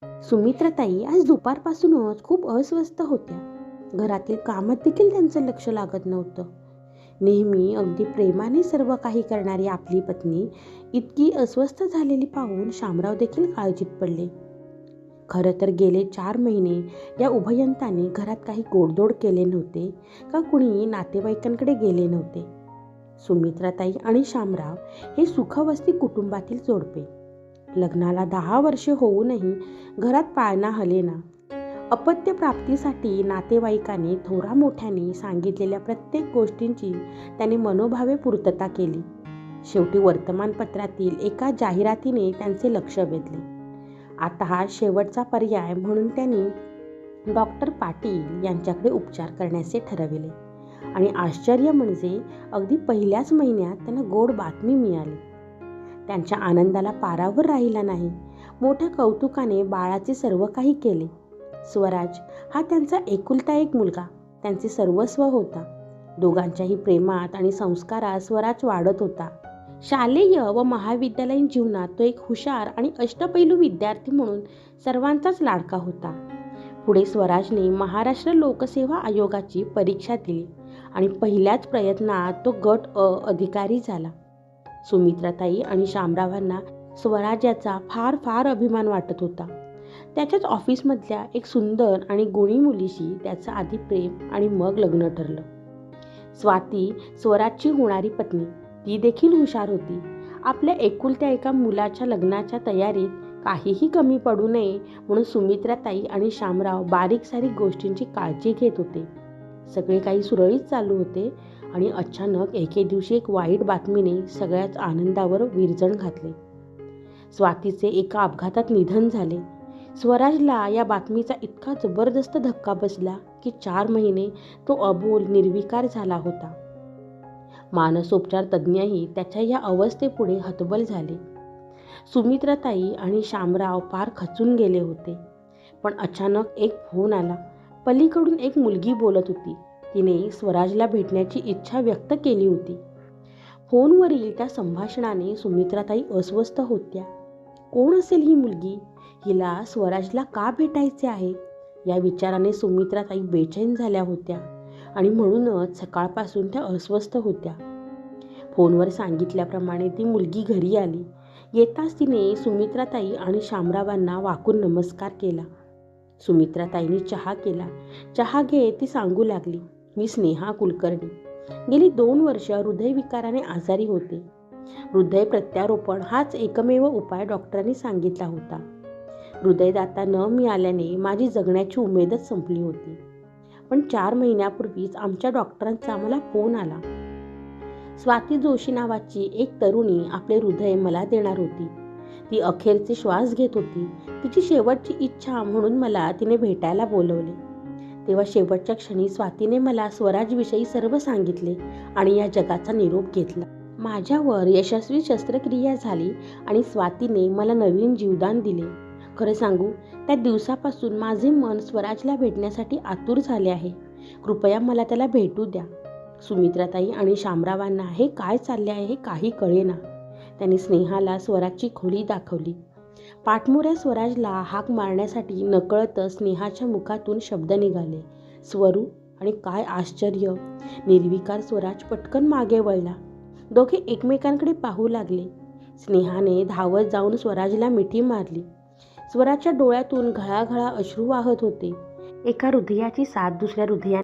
सुमित्राताई आज दुपारपासूनच खूप अस्वस्थ होत्या. घरातील कामात देखील त्यांचं लक्ष लागत नव्हतं. नेहमी अगदी प्रेमाने सर्व काही करणारी आपली पत्नी इतकी अस्वस्थ झालेली पाहून शामराव देखील काळजीत पडले. खरं तर गेले 4 महिने या उभयंतांनी घरात काही गोडधोड केले नव्हते का कुणी नातेवाईकांकडे गेले नव्हते. सुमित्राताई आणि शामराव हे सुखवस्ती कुटुंबातील जोडपे. लग्नाला 10 वर्षे होऊनही घरात पाळणा हलेना. अपत्य प्राप्तीसाठी नातेवाईकांनी थोरा मोठ्याने सांगितलेल्या प्रत्येक गोष्टींची त्याने मनोभावे पूर्तता केली. शेवटी वर्तमानपत्रातील एका जाहिरातीने त्यांचे लक्ष वेधले. आता हा शेवटचा पर्याय म्हणून त्यांनी डॉक्टर पाटील यांच्याकडे उपचार करण्याचे ठरविले. आणि आश्चर्य म्हणजे अगदी पहिल्याच महिन्यात त्यांना गोड बातमी मिळाली. त्यांच्या आनंदाला पारावर राहिला नाही. मोठ्या कौतुकाने बाळाचे सर्व काही केले. स्वराज हा त्यांचा एकुलता एक मुलगा, त्यांचे सर्वस्व होता. दोघांच्याही प्रेमात आणि संस्कारात स्वराज वाढत होता. शालेय व महाविद्यालयीन जीवनात तो एक हुशार आणि अष्टपैलू विद्यार्थी म्हणून सर्वांचाच लाडका होता. पुढे स्वराजने महाराष्ट्र लोकसेवा आयोगाची परीक्षा दिली आणि पहिल्याच प्रयत्नात तो गट अ अधिकारी झाला. सुमित्राताई आणि शामरावांना स्वराज्याचा फार फार अभिमान वाटत होता. त्याच्याच ऑफिसमधल्या एक सुंदर आणि गुणी मुलीशी त्याचं आधी प्रेम आणि मग लग्न ठरलं. स्वाती स्वराजची होणारी पत्नी, ती देखील हुशार होती. आपल्या एकुलत्या एका मुलाच्या लग्नाच्या तयारीत काहीही कमी पडू नये म्हणून सुमित्राताई आणि शामराव बारीक सारीक गोष्टींची काळजी घेत होते. सगळे काही सुरळीत चालू होते आणि अचानक एके दिवशी एक वाईट बातमीने सगळ्याच आनंदावर विरजण घातले. स्वातीचे एका अपघातात निधन झाले. स्वराजला या बातमीचा इतका जबरदस्त धक्का बसला की 4 महिने तो अबोल निर्विकार झाला होता. मानसोपचार तज्ज्ञही त्याच्या या अवस्थेपुढे हतबल झाले. सुमित्राताई आणि शामराव फार खचून गेले होते. पण अचानक एक फोन आला. पलीकडून एक मुलगी बोलत होती. तिने स्वराजला भेटण्याची इच्छा व्यक्त केली होती. फोनवरील त्या संभाषणाने सुमित्राताई अस्वस्थ होत्या. कोण असेल ही मुलगी? हिला स्वराजला का भेटायचे आहे? या विचाराने सुमित्राताई बेचैन झाल्या होत्या आणि म्हणूनच सकाळपासून त्या अस्वस्थ होत्या. फोनवर सांगितल्याप्रमाणे ती मुलगी घरी आली. येताच तिने सुमित्राताई आणि शामरावांना वाकून नमस्कार केला. सुमित्राताईंनी चहा केला. चहा घेत ती सांगू लागली, मी स्नेहा कुलकर्णी. गेली 2 वर्ष हृदयविकाराने आजारी होते. हृदय प्रत्यारोपण हाच एकमेव उपाय डॉक्टरांनी सांगितला होता. हृदयदाता न मिळाल्याने माझी जगण्याची उमेदच संपली होती. पण 4 महिन्यापूर्वीच आमच्या डॉक्टरांचा मला फोन आला. स्वाती जोशी नावाची एक तरुणी आपले हृदय मला देणार होती. ती अखेरचे श्वास घेत होती. तिची शेवटची इच्छा म्हणून मला तिने भेटायला बोलवले. तेव्हा शेवटच्या क्षणी स्वातीने मला स्वराजविषयी सर्व सांगितले आणि या जगाचा निरोप घेतला. माझ्यावर यशस्वी शस्त्रक्रिया झाली आणि स्वातीने मला नवीन जीवदान दिले. खरं सांगू, त्या दिवसापासून माझे मन स्वराजला भेटण्यासाठी आतुर झाले आहे. कृपया मला त्याला भेटू द्या. सुमित्राताई आणि शामरावांना हे काय चालले आहे हे काही कळेना. त्यांनी स्नेहाला स्वराजची खोली दाखवली. पाठमोऱ्या स्वराजला हाक मारण्यासाठी नकळतच स्नेहाच्या मुखातून शब्द निघाले, स्वरू. आणि काय आश्चर्य, निर्विकार स्वराज पटकन मागे वळला. दोघे एकमेकांकडे पाहू लागले. स्नेहाने धावत जाऊन स्वराजला मिठी मारली. स्वराजच्या डोळ्यातून घळाघळा अश्रू वाहत होते. एका हृदयाची साथ दुसऱ्या हृदयाने